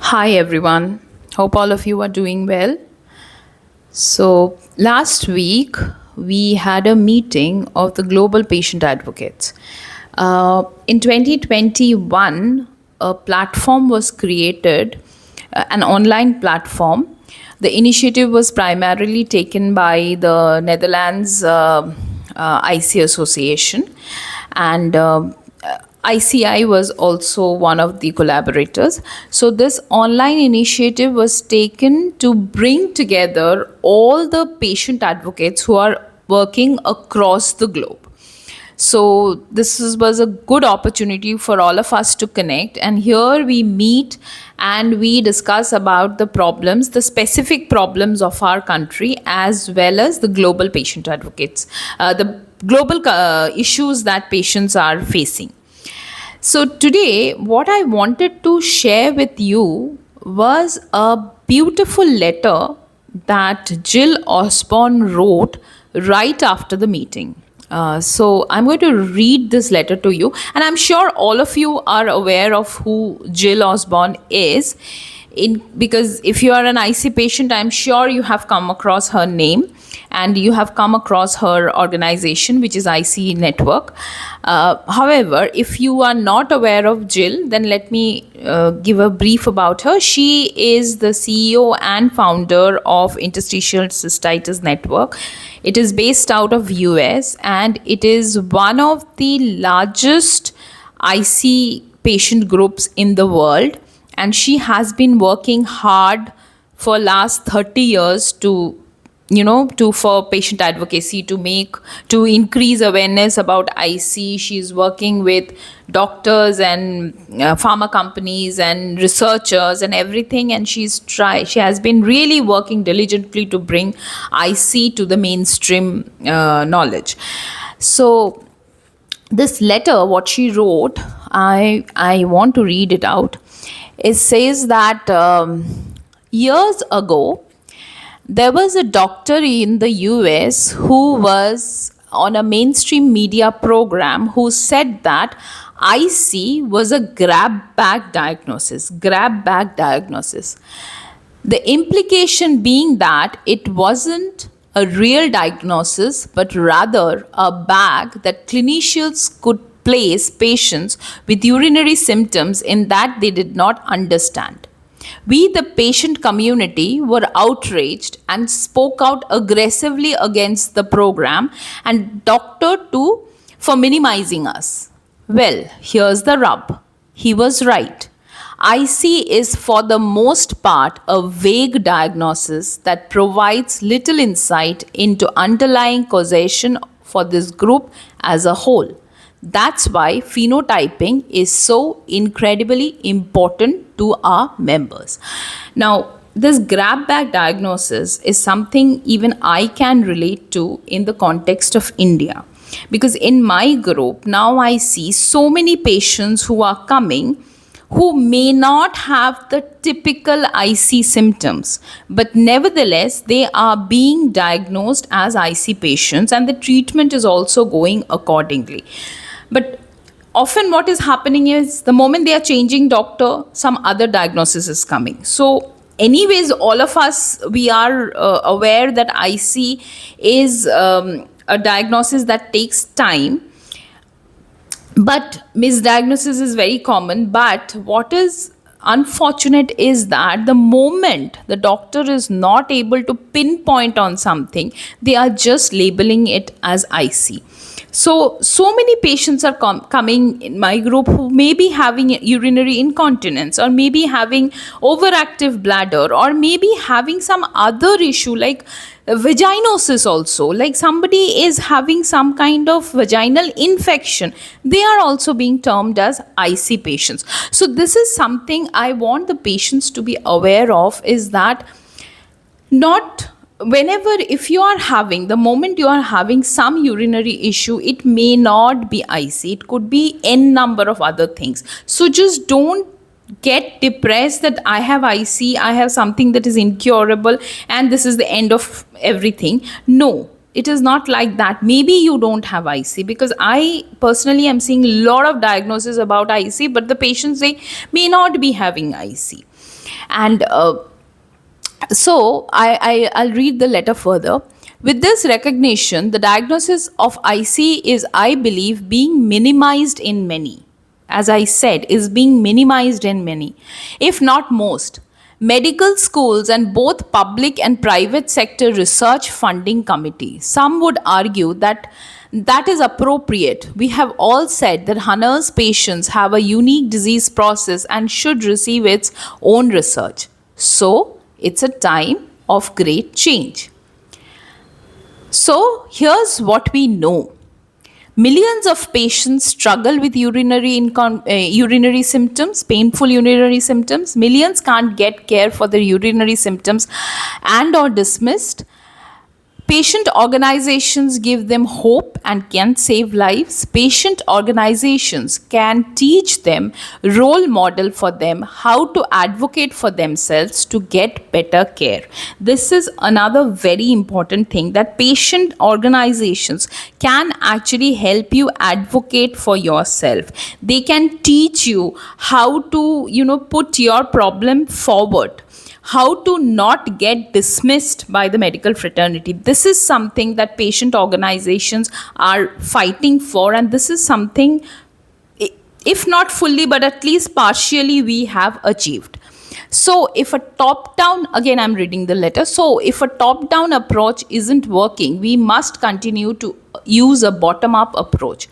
Hi everyone. Hope all of you are doing well. So, last week we had a meeting of the global patient advocates. In 2021, a platform was created, an online platform. The initiative was primarily taken by the Netherlands IC Association, and ICI was also one of the collaborators. So, this online initiative was taken to bring together all the patient advocates who are working across the globe. So was a good opportunity for all of us to connect, and here we meet and we discuss about the problems, the specific problems of our country, as well as the global patient advocates, the global issues that patients are facing. So today, what I wanted to share with you was a beautiful letter that Jill Osborne wrote right after the meeting. So I'm going to read this letter to you, and I'm sure all of you are aware of who Jill Osborne is. Because if you are an IC patient, I'm sure you have come across her name and you have come across her organization, which is IC Network. However, if you are not aware of Jill, then let me give a brief about her. She is the CEO and founder of Interstitial Cystitis Network. It is based out of US, and it is one of the largest IC patient groups in the world, and she has been working hard for last 30 years to for patient advocacy, to increase awareness about IC. She's working with doctors and pharma companies and researchers and everything, and she has been really working diligently to bring IC to the mainstream knowledge. So this letter, what she wrote, I want to read it out. It says that years ago, there was a doctor in the US who was on a mainstream media program who said that IC was a grab bag diagnosis. Grab bag diagnosis. The implication being that it wasn't a real diagnosis, but rather a bag that clinicians could place patients with urinary symptoms in that they did not understand. We, the patient community, were outraged and spoke out aggressively against the program and doctor too for minimizing us. Well, here's the rub. He was right. IC is for the most part a vague diagnosis that provides little insight into underlying causation for this group as a whole. That's why phenotyping is so incredibly important to our members. Now, this grab bag diagnosis is something even I can relate to in the context of India. Because in my group, now I see so many patients who are coming who may not have the typical IC symptoms, but nevertheless, they are being diagnosed as IC patients, and the treatment is also going accordingly. But often what is happening is the moment they are changing doctor, some other diagnosis is coming. So anyways, all of us, we are aware that IC is a diagnosis that takes time, but misdiagnosis is very common. But what is unfortunate is that the moment the doctor is not able to pinpoint on something, they are just labeling it as IC. So many patients are coming in my group who may be having urinary incontinence, or maybe having overactive bladder, or maybe having some other issue like vaginosis also, like somebody is having some kind of vaginal infection. They are also being termed as IC patients. So this is something I want the patients to be aware of, is that not whenever, if you are having, the moment you are having some urinary issue, it may not be IC, it could be n number of other things. So just don't get depressed that I have IC, I have something that is incurable and this is the end of everything. No, it is not like that. Maybe you don't have IC, because I personally am seeing a lot of diagnoses about IC, but the patients, they may not be having IC. And I'll read the letter further. With this recognition, the diagnosis of IC is, I believe, being minimized in many. As I said, is being minimized in many, if not most. Medical schools and both public and private sector research funding committee. Some would argue that that is appropriate. We have all said that Hunter's patients have a unique disease process and should receive its own research. So, it's a time of great change. So, here's what we know. Millions of patients struggle with urinary symptoms, painful urinary symptoms. Millions can't get care for their urinary symptoms and or dismissed. Patient organizations give them hope and can save lives. Patient organizations can teach them, role model for them, how to advocate for themselves to get better care. This is another very important thing, that patient organizations can actually help you advocate for yourself. They can teach you how to, put your problem forward, how to not get dismissed by the medical fraternity. This is something that patient organizations are fighting for, and this is something, if not fully, but at least partially, we have achieved. So, if a top down, again, I'm reading the letter. So, if a top down approach isn't working, we must continue to use a bottom up approach.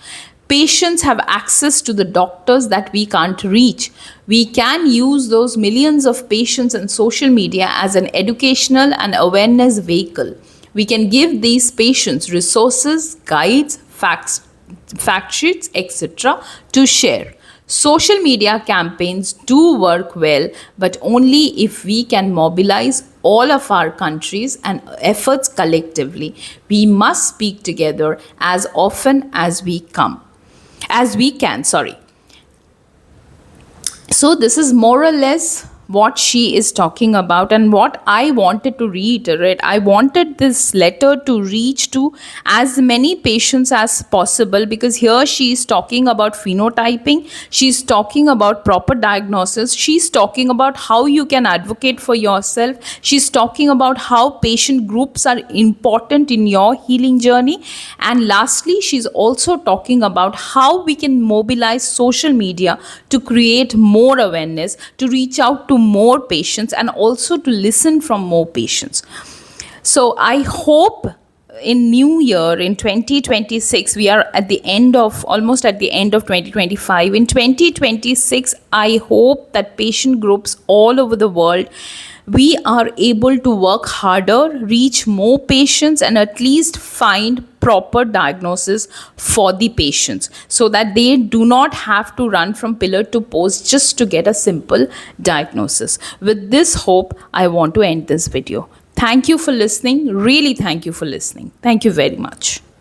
Patients have access to the doctors that we can't reach. We can use those millions of patients and social media as an educational and awareness vehicle. We can give these patients resources, guides, fact sheets, etc. to share. Social media campaigns do work well, but only if we can mobilize all of our countries and efforts collectively. We must speak together as often as we can. So this is more or less what she is talking about, and what I wanted to reiterate. I wanted this letter to reach to as many patients as possible, because here she is talking about phenotyping, she's talking about proper diagnosis, she's talking about how you can advocate for yourself, she's talking about how patient groups are important in your healing journey, and lastly, she's also talking about how we can mobilize social media to create more awareness, to reach out to more patients, and also to listen from more patients. So I hope in new year, in 2026, we are at the end of, almost at the end of 2025. In 2026, I hope that patient groups all over the world, we are able to work harder, reach more patients, and at least find proper diagnosis for the patients, so that they do not have to run from pillar to post just to get a simple diagnosis. With this hope, I want to end this video. Thank you for listening. Really, thank you for listening. Thank you very much.